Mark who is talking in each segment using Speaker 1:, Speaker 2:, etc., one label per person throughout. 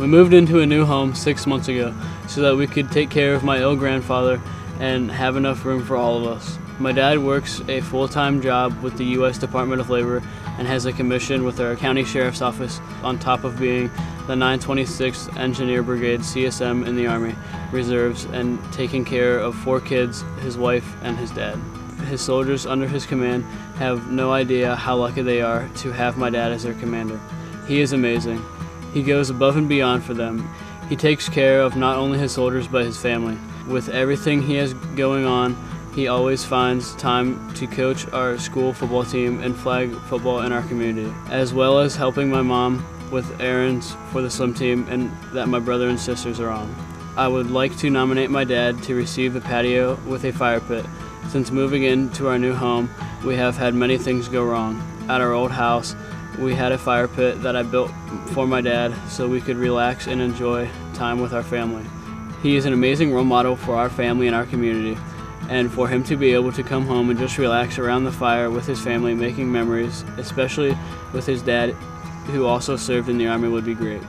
Speaker 1: We moved into a new home 6 months ago so that we could take care of my ill grandfather and have enough room for all of us. My dad works a full-time job with the U.S. Department of Labor and has a commission with our county sheriff's office on top of being the 926th Engineer Brigade CSM in the Army Reserves and taking care of 4 kids, his wife, and his dad. His soldiers under his command have no idea how lucky they are to have my dad as their commander. He is amazing. He goes above and beyond for them. He takes care of not only his soldiers but his family. With everything he has going on, he always finds time to coach our school football team and flag football in our community, as well as helping my mom with errands for the swim team and that my brother and sisters are on. I would like to nominate my dad to receive the patio with a fire pit. Since moving into our new home, we have had many things go wrong. At our old house, we had a fire pit that I built for my dad so we could relax and enjoy time with our family. He is an amazing role model for our family and our community, and for him to be able to come home and just relax around the fire with his family, making memories, especially with his dad, who also served in the Army, would be great.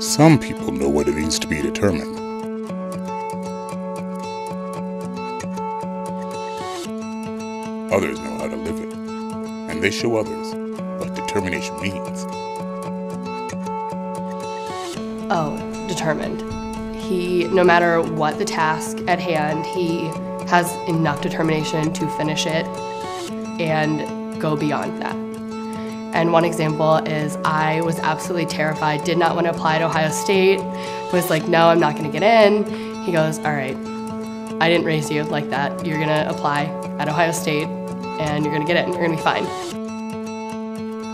Speaker 2: Some people know what it means to be determined. Others know how to live it, and they show others what determination means.
Speaker 3: Oh, determined. No matter what the task at hand, he has enough determination to finish it and go beyond that. And one example is I was absolutely terrified, did not want to apply to Ohio State, was like, no, I'm not going to get in. He goes, all right, I didn't raise you like that. You're going to apply at Ohio State and you're going to get in. You're going to be fine.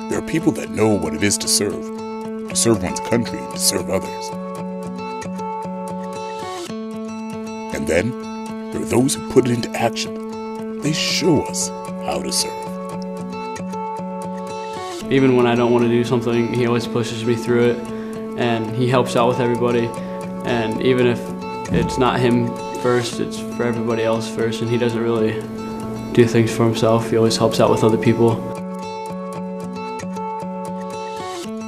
Speaker 2: There are people that know what it is to serve one's country and to serve others. And then there are those who put it into action. They show us how to serve.
Speaker 1: Even when I don't want to do something, he always pushes me through it, and he helps out with everybody. And even if it's not him first, it's for everybody else first, and he doesn't really do things for himself. He always helps out with other people.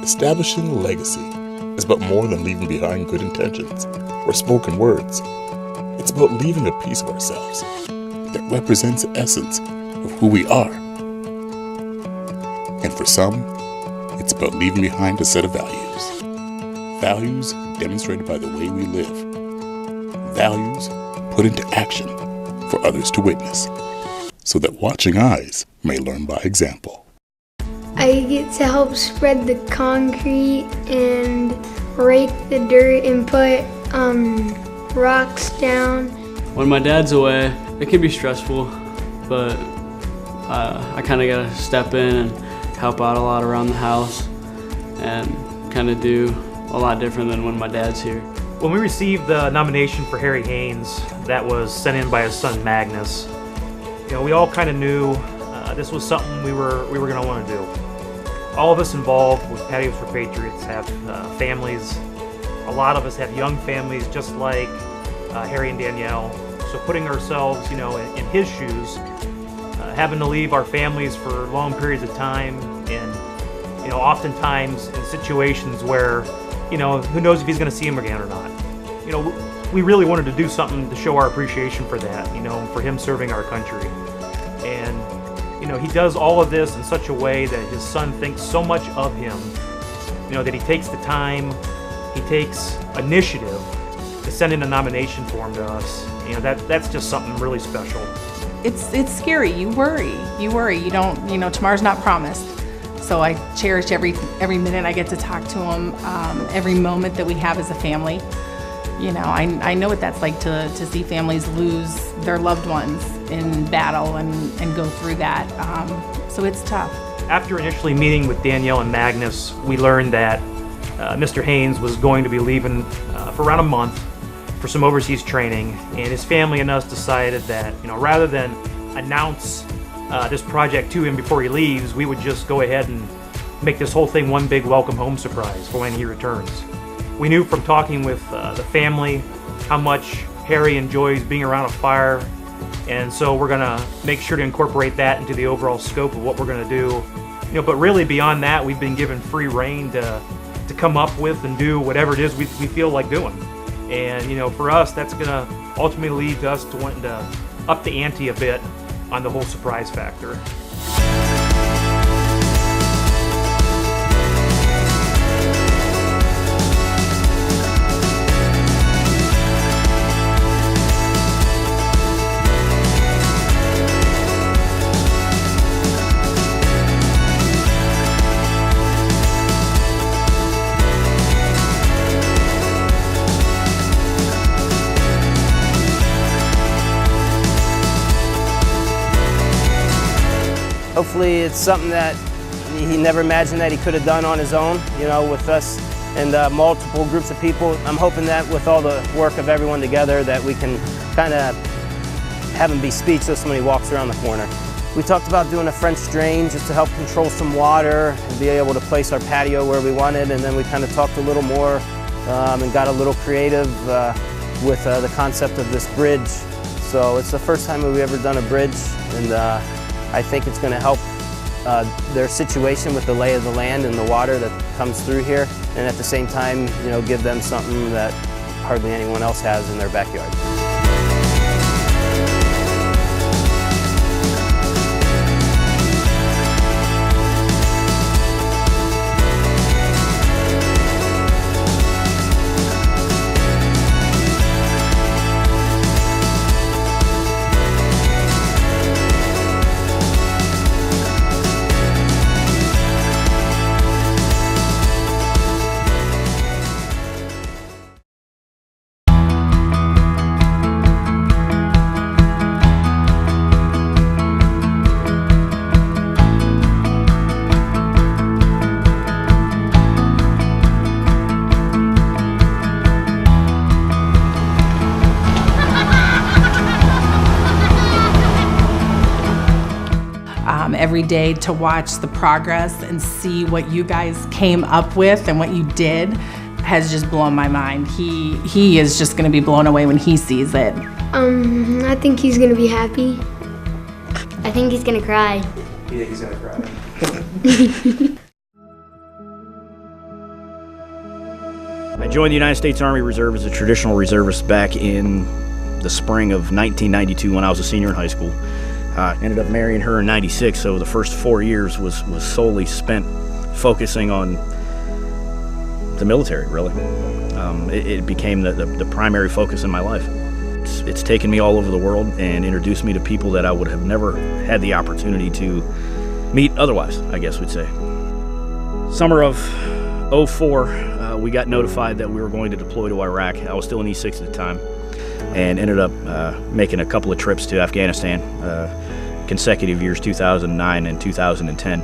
Speaker 2: Establishing a legacy is about more than leaving behind good intentions or spoken words. It's about leaving a piece of ourselves that represents the essence of who we are. And for some, it's about leaving behind a set of values. Values demonstrated by the way we live. Values put into action for others to witness, so that watching eyes may learn by example.
Speaker 4: I get to help spread the concrete and rake the dirt and put rocks down.
Speaker 1: When my dad's away, it can be stressful, but I kind of got to step in and help out a lot around the house and kind of do a lot different than when my dad's here.
Speaker 5: When we received the nomination for Harry Haines that was sent in by his son Magnus, we all kind of knew this was something we were going to want to do. All of us involved with Patios for Patriots have families. A lot of us have young families, just like Harry and Danielle. So putting ourselves, in his shoes, having to leave our families for long periods of time, and oftentimes in situations where, who knows if he's going to see him again or not. We really wanted to do something to show our appreciation for that, for him serving our country. And he does all of this in such a way that his son thinks so much of him, that he takes the time, he takes initiative to send in a nomination form to us. That's just something really special.
Speaker 6: It's scary. You worry. You don't, tomorrow's not promised. So I cherish every minute I get to talk to him, every moment that we have as a family. I know what that's like to see families lose their loved ones in battle and go through that. So it's tough.
Speaker 5: After initially meeting with Danielle and Magnus, we learned that Mr. Haines was going to be leaving for around a month for some overseas training, and his family and us decided that, rather than announce this project to him before he leaves, we would just go ahead and make this whole thing one big welcome home surprise for when he returns. We knew from talking with the family how much Harry enjoys being around a fire, and so we're going to make sure to incorporate that into the overall scope of what we're going to do But really beyond that, we've been given free rein to come up with and do whatever it is we feel like doing. And for us, that's gonna ultimately lead to us to wanting to up the ante a bit on the whole surprise factor.
Speaker 7: Hopefully it's something that he never imagined that he could have done on his own, with us and multiple groups of people. I'm hoping that with all the work of everyone together that we can kind of have him be speechless when he walks around the corner. We talked about doing a French drain just to help control some water and be able to place our patio where we wanted, and then we kind of talked a little more and got a little creative with the concept of this bridge. So it's the first time we've ever done a bridge, and I think it's going to help their situation with the lay of the land and the water that comes through here, and at the same time, give them something that hardly anyone else has in their backyard.
Speaker 6: Every day to watch the progress and see what you guys came up with and what you did has just blown my mind. He is just going to be blown away when he sees it.
Speaker 4: I think he's going to be happy.
Speaker 8: I think he's going to cry.
Speaker 5: You think he's going to cry?
Speaker 9: I joined the United States Army Reserve as a traditional reservist back in the spring of 1992 when I was a senior in high school. Ended up marrying her in '96, so the first 4 years was solely spent focusing on the military, really. It became the primary focus in my life. It's taken me all over the world and introduced me to people that I would have never had the opportunity to meet otherwise, I guess we'd say. Summer of '04, we got notified that we were going to deploy to Iraq. I was still in E6 at the time, and ended up making a couple of trips to Afghanistan, consecutive years, 2009 and 2010.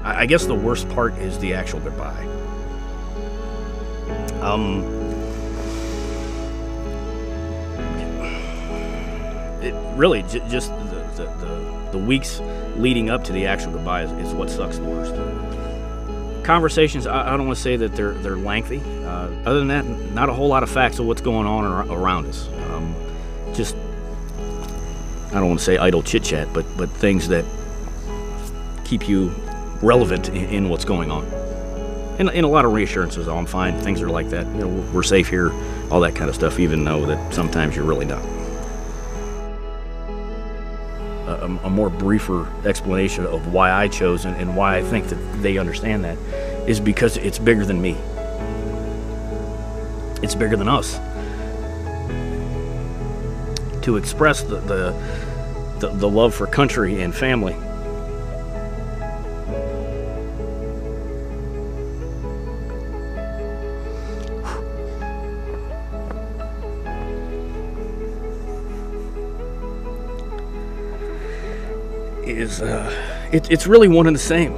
Speaker 9: I guess the worst part is the actual goodbye. It really just the weeks leading up to the actual goodbye is what sucks the worst. Conversations, I don't want to say that they're lengthy. Other than that, not a whole lot of facts of what's going on around us. Just, I don't want to say idle chit-chat, but things that keep you relevant in what's going on. And a lot of reassurances, I'm fine, things are like that. We're safe here, all that kind of stuff, even though that sometimes you're really not. A more briefer explanation of why I chose and why I think that they understand that is because it's bigger than me. It's bigger than us. To express the love for country and family is it's really one and the same.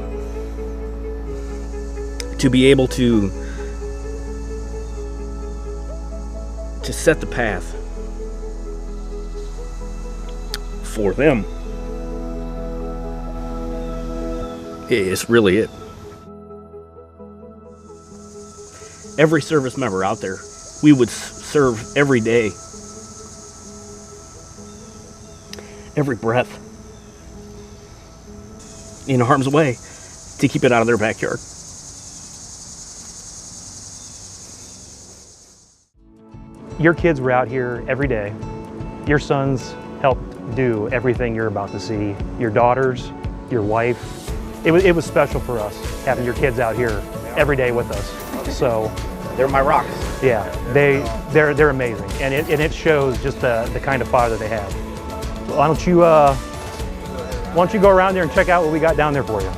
Speaker 9: To be able to set the path for them is really it. Every service member out there, we would serve every day, every breath, in harm's way to keep it out of their backyard.
Speaker 5: Your kids were out here every day. Your sons helped do everything you're about to see. Your daughters, your wife. It was special for us having your kids out here every day with us. So
Speaker 9: They're my rocks.
Speaker 5: yeah, they're amazing, and it shows just the kind of father they have. So why don't you go around there and check out what we got down there for you?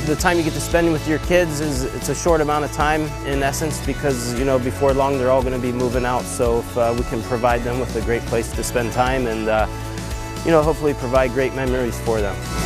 Speaker 7: The time you get to spend with your kids it's a short amount of time in essence, because before long they're all going to be moving out. So if we can provide them with a great place to spend time and hopefully provide great memories for them.